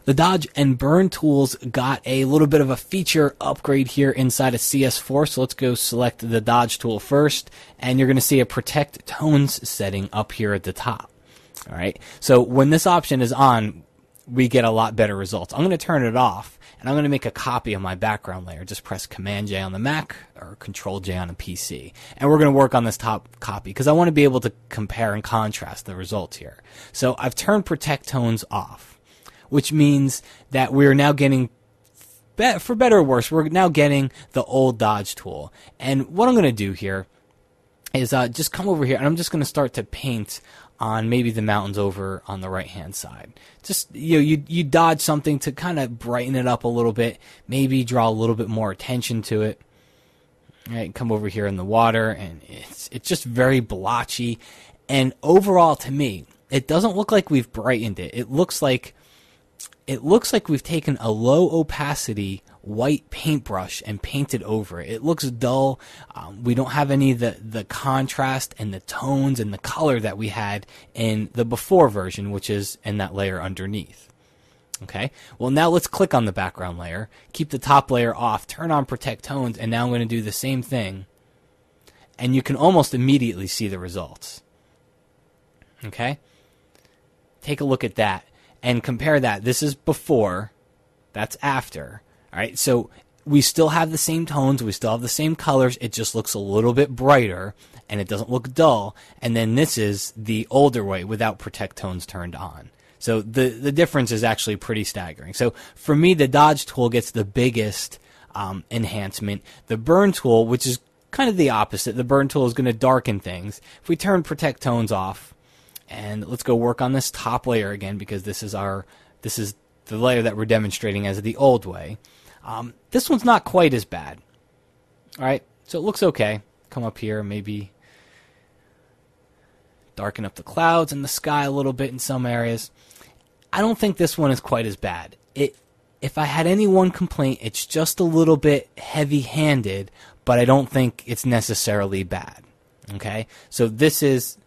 The dodge and burn tools got a little bit of a feature upgrade here inside of CS4. So let's go select the dodge tool first, and you're going to see a protect tones setting up here at the top. All right. So when this option is on, we get a lot better results. I'm going to turn it off, and I'm going to make a copy of my background layer. Just press Command J on the Mac or Control J on a PC. And we're going to work on this top copy because I want to be able to compare and contrast the results here. So I've turned protect tones off, which means that we're now getting, for better or worse, we're now getting the old dodge tool. And what I'm going to do here is just come over here, and I'm just going to start to paint on maybe the mountains over on the right hand side. Just, you dodge something to kind of brighten it up a little bit, maybe draw a little bit more attention to it. All right, come over here in the water, and it's just very blotchy. And overall, to me, it doesn't look like we've brightened it. It looks like we've taken a low opacity white paintbrush and painted over it. It looks dull. We don't have any of the contrast and the tones and the color that we had in the before version, which is in that layer underneath. Okay, well, now let's click on the background layer, keep the top layer off, turn on protect tones, and now I'm going to do the same thing, and you can almost immediately see the results. Okay, take a look at that and compare that. This is before, that's after. All right, so we still have the same tones, we still have the same colors, it just looks a little bit brighter, and it doesn't look dull. And then this is the older way without protect tones turned on. So the difference is actually pretty staggering. So for me, the dodge tool gets the biggest enhancement. The burn tool, which is kind of the opposite, the burn tool is going to darken things. If we turn protect tones off, and let's go work on this top layer again, because this is the layer that we're demonstrating as the old way. This one's not quite as bad. All right, so it looks okay. Come up here, maybe darken up the clouds and the sky a little bit in some areas. I don't think this one is quite as bad. If I had any one complaint, it's just a little bit heavy-handed, but I don't think it's necessarily bad. Okay, so this is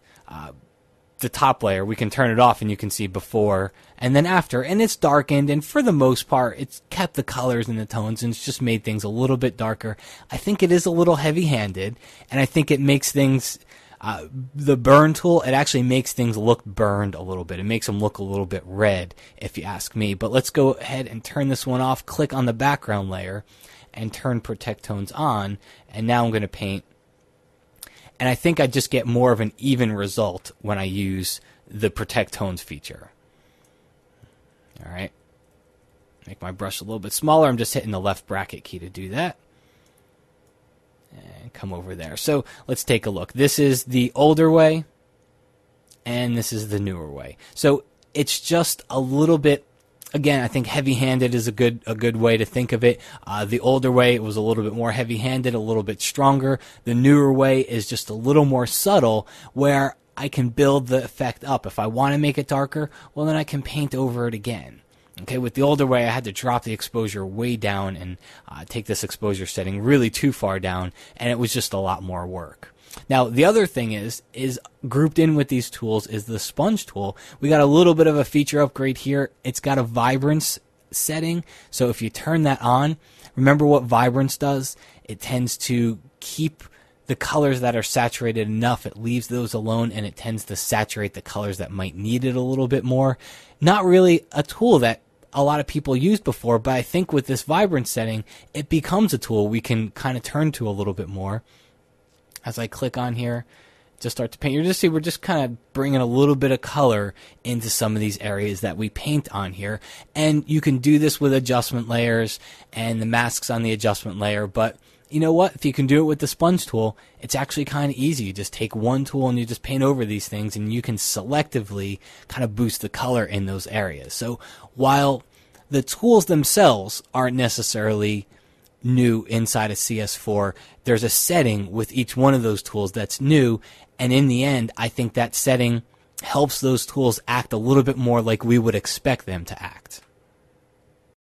the top layer. We can turn it off, and you can see before and then after, and it's darkened, and for the most part it's kept the colors and the tones, and it's just made things a little bit darker. I think it is a little heavy-handed, and I think it makes things, the burn tool, it actually makes things look burned a little bit. It makes them look a little bit red, if you ask me. But let's go ahead and turn this one off, click on the background layer, and turn protect tones on, and now I'm going to paint. And I think I just get more of an even result when I use the protect tones feature. All right. Make my brush a little bit smaller. I'm just hitting the left bracket key to do that. And come over there. So let's take a look. This is the older way, and this is the newer way. So it's just a little bit, again, I think heavy-handed is a good way to think of it. The older way, it was a little bit more heavy-handed, a little bit stronger. The newer way is just a little more subtle, where I can build the effect up. If I want to make it darker, well, then I can paint over it again. Okay, with the older way, I had to drop the exposure way down and take this exposure setting really too far down, and it was just a lot more work. Now, the other thing is grouped in with these tools is the sponge tool. We got a little bit of a feature upgrade here. It's got a vibrance setting. So if you turn that on, remember what vibrance does? It tends to keep the colors that are saturated enough. It leaves those alone, and it tends to saturate the colors that might need it a little bit more. Not really a tool that a lot of people used before, but I think with this vibrance setting, it becomes a tool we can kind of turn to a little bit more. As I click on here, just start to paint, you're just see we're just kind of bringing a little bit of color into some of these areas that we paint on here. And you can do this with adjustment layers and the masks on the adjustment layer. But you know what? If you can do it with the sponge tool, it's actually kind of easy. You just take one tool and you just paint over these things, and you can selectively kind of boost the color in those areas. So while the tools themselves aren't necessarily new inside of CS4, there's a setting with each one of those tools that's new, and in the end, I think that setting helps those tools act a little bit more like we would expect them to act.